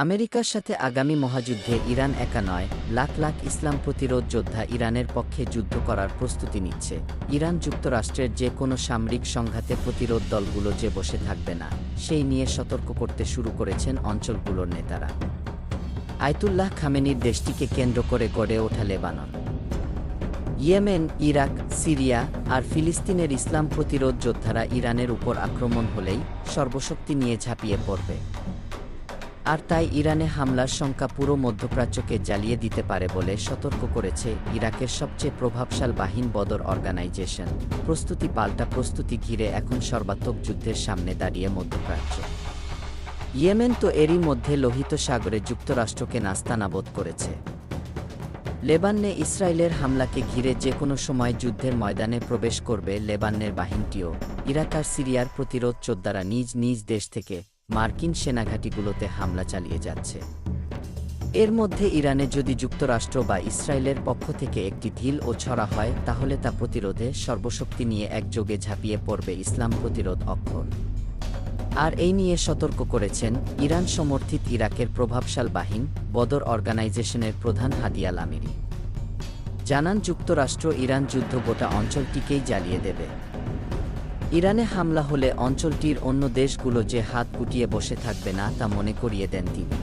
আমেরিকার সাথে আগামী মহাযুদ্ধে ইরান একা নয়, লাখ লাখ ইসলাম প্রতিরোধ যোদ্ধা ইরানের পক্ষে যুদ্ধ করার প্রস্তুতি নিচ্ছে। ইরান যুক্তরাষ্ট্রের যে কোনো সামরিক সংঘাতে প্রতিরোধ দলগুলো যে বসে থাকবে না, সেই নিয়ে সতর্ক করতে শুরু করেছেন অঞ্চলগুলোর নেতারা। আয়াতুল্লাহ খামেনির দেশটিকে কেন্দ্র করে গড়ে ওঠা লেবানন, ইয়েমেন, ইরাক, সিরিয়া আর ফিলিস্তিনের ইসলাম প্রতিরোধ যোদ্ধারা ইরানের উপর আক্রমণ হলেই সর্বশক্তি নিয়ে ঝাঁপিয়ে পড়বে। আর তাই ইরানে হামলার শঙ্কা পুরো মধ্যপ্রাচ্যকে জ্বালিয়ে দিতে পারে বলে সতর্ক করেছে ইরাকের সবচেয়ে প্রভাবশালী বাহিনী বদর অর্গানাইজেশন। প্রস্তুতি পাল্টা প্রস্তুতি ঘিরে এখন সর্বাত্মক যুদ্ধের সামনে দাঁড়িয়ে মধ্যপ্রাচ্য। ইয়েমেন তো এরই মধ্যে লোহিত সাগরে যুক্তরাষ্ট্রকে নাস্তানাবুদ করেছে। লেবাননে ইসরায়েলের হামলাকে ঘিরে যে কোনো সময় যুদ্ধের ময়দানে প্রবেশ করবে লেবাননের বাহিনীটিও। ইরাক আর সিরিয়ার প্রতিরোধ যোদ্ধারা নিজ নিজ দেশ থেকে মার্কিন সেনাঘাঁটিগুলোতে হামলা চালিয়ে যাচ্ছে। এর মধ্যে ইরানে যদি যুক্তরাষ্ট্র বা ইসরায়েলের পক্ষ থেকে একটি ঢিল ও ছড়া হয়, তাহলে তা প্রতিরোধে সর্বশক্তি নিয়ে একযোগে ঝাঁপিয়ে পড়বে ইসলাম প্রতিরোধ অক্ষর। আর এই নিয়ে সতর্ক করেছেন ইরান সমর্থিত ইরাকের প্রভাবশালী বাহিনী বদর অর্গানাইজেশনের প্রধান হাদি আল আমিরি। জানান, যুক্তরাষ্ট্র ইরান যুদ্ধ গোটা অঞ্চলটিকেই জ্বালিয়ে দেবে। ইরানে হামলা হলে অঞ্চলটির অন্য দেশগুলো যে হাত গুটিয়ে বসে থাকবে না তা মনে করিয়ে দেন তিনি।